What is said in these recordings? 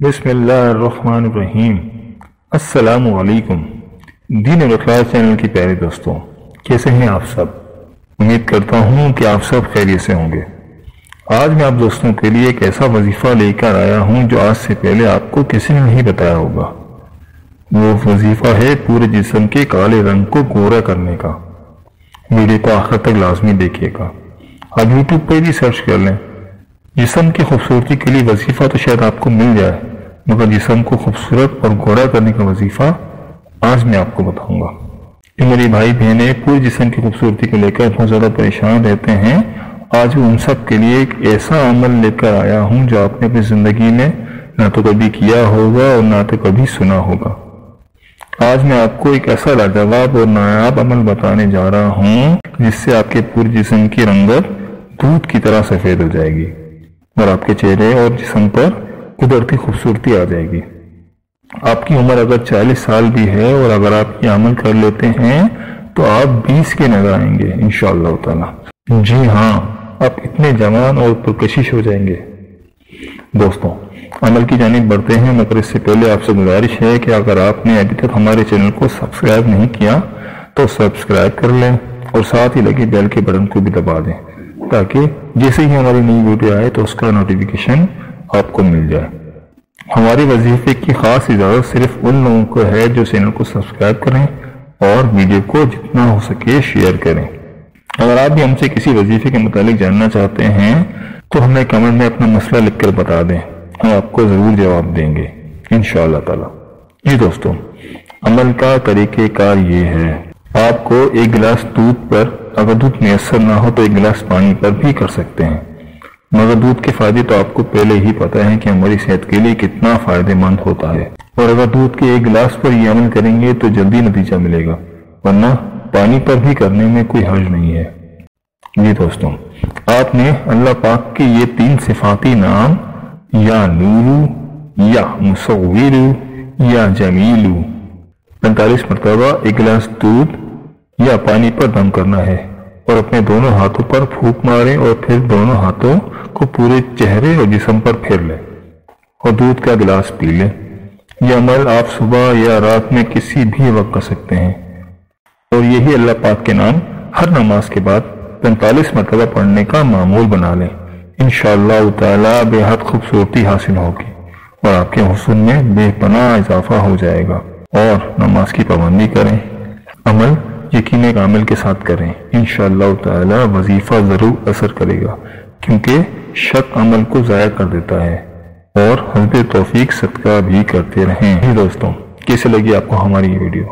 بسم اللہ الرحمن الرحیم۔ السلام علیکم۔ دین اور اخلاص چینل کی پیارے دوستوں، کیسے ہیں آپ سب؟ امید کرتا ہوں کہ آپ سب خیریت سے ہوں گے۔ آج میں آپ دوستوں کے لیے ایک ایسا وظیفہ لے کر آیا ہوں جو آج سے پہلے آپ کو کسی نے نہیں بتایا ہوگا۔ وہ وظیفہ ہے پورے جسم کے کالے رنگ کو گورا کرنے کا۔ ویڈیو کو آخر تک لازمی دیکھیے گا۔ آپ یوٹیوب پہ بھی سرچ کر لیں، جسم کی خوبصورتی کے لیے وظیفہ تو شاید آپ کو مل جائے، مگر جسم کو خوبصورت اور گورا کرنے کا وظیفہ آج میں آپ کو بتاؤں گا۔ کہ میری بھائی بہنیں پورے جسم کی خوبصورتی کو لے کر بہت زیادہ پریشان رہتے ہیں، آج ان سب کے لیے ایک ایسا عمل لے کر آیا ہوں جو آپ نے اپنی زندگی میں نہ تو کبھی کیا ہوگا اور نہ تو کبھی سنا ہوگا۔ آج میں آپ کو ایک ایسا لاجواب اور نایاب عمل بتانے جا رہا ہوں جس سے آپ کے پورے جسم کی رنگت دودھ کی طرح سفید ہو جائے گی اور آپ کے چہرے اور جسم پر قدرتی خوبصورتی آ جائے گی۔ آپ کی عمر اگر 40 سال بھی ہے اور اگر آپ یہ عمل کر لیتے ہیں تو آپ 20 کے نظر آئیں گے انشاءاللہ تعالی۔ جی ہاں، آپ اتنے جوان اور پرکشش ہو جائیں گے۔ دوستوں، عمل کی جانب بڑھتے ہیں، مگر اس سے پہلے آپ سے گزارش ہے کہ اگر آپ نے ابھی تک ہمارے چینل کو سبسکرائب نہیں کیا تو سبسکرائب کر لیں اور ساتھ ہی لگے بیل کے بٹن کو بھی دبا دیں تاکہ جیسے ہی ہماری نئی ویڈیو آئے تو اس کا نوٹیفیکیشن آپ کو مل جائے۔ ہمارے وظیفے کی خاص اجازت صرف ان لوگوں کو ہے جو چینل کو سبسکرائب کریں اور ویڈیو کو جتنا ہو سکے شیئر کریں۔ اگر آپ بھی ہم سے کسی وظیفے کے متعلق جاننا چاہتے ہیں تو ہمیں کمنٹ میں اپنا مسئلہ لکھ کر بتا دیں، ہم آپ کو ضرور جواب دیں گے انشاءاللہ تعالی۔ جی دوستوں، عمل کا طریقہ کار یہ ہے، آپ کو ایک گلاس دودھ پر، اگر دودھ میسر نہ ہو تو ایک گلاس پانی پر بھی کر سکتے ہیں، مگر دودھ کے فائدے تو آپ کو پہلے ہی پتہ ہے کہ ہماری صحت کے لیے کتنا فائدہ مند ہوتا ہے، اور اگر دودھ کے ایک گلاس پر یہ عمل کریں گے تو جلدی نتیجہ ملے گا، ورنہ پانی پر بھی کرنے میں کوئی حرج نہیں ہے۔ جی دوستوں، آپ نے اللہ پاک کے یہ 3 صفاتی نام یا نورو یا مصورو یا جمیلو 45 مرتبہ ایک گلاس دودھ یا پانی پر دم کرنا ہے اور اپنے دونوں ہاتھوں پر پھونک ماریں اور پھر دونوں ہاتھوں کو پورے چہرے اور جسم پر پھیر لیں اور دودھ کا گلاس پی لیں۔ یہ عمل آپ صبح یا رات میں کسی بھی وقت کر سکتے ہیں اور یہی اللہ پاک کے نام ہر نماز کے بعد 45 مرتبہ پڑھنے کا معمول بنا لیں۔ انشاءاللہ تعالی بے حد خوبصورتی حاصل ہوگی اور آپ کے حسن میں بے پناہ اضافہ ہو جائے گا۔ اور نماز کی پابندی کریں، عمل یقین کامل کے ساتھ کریں، انشاءاللہ تعالی وظیفہ ضرور اثر کرے گا، کیونکہ شک عمل کو ضائع کر دیتا ہے، اور حسب توفیق صدقہ بھی کرتے رہیں۔ جی دوستوں، کیسے لگی آپ کو ہماری یہ ویڈیو؟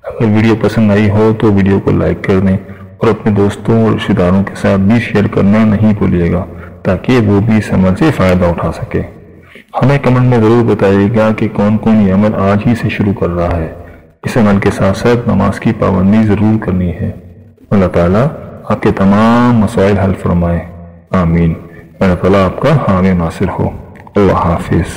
اگر ویڈیو پسند آئی ہو تو ویڈیو کو لائک کر دیں اور اپنے دوستوں اور رشتہ داروں کے ساتھ بھی شیئر کرنا نہیں بھولیے گا تاکہ وہ بھی اس عمل سے فائدہ اٹھا سکے۔ ہمیں کمنٹ میں ضرور بتائیے گا کہ کون کون یہ عمل آج ہی سے شروع کر رہا ہے۔ اس عمل کے ساتھ ساتھ نماز کی پابندی ضرور کرنی ہے۔ اللہ تعالیٰ آپ کے تمام مسائل حل فرمائے، آمین۔ اللہ تعالیٰ آپ کا حامی ناصر ہو۔ اللہ حافظ۔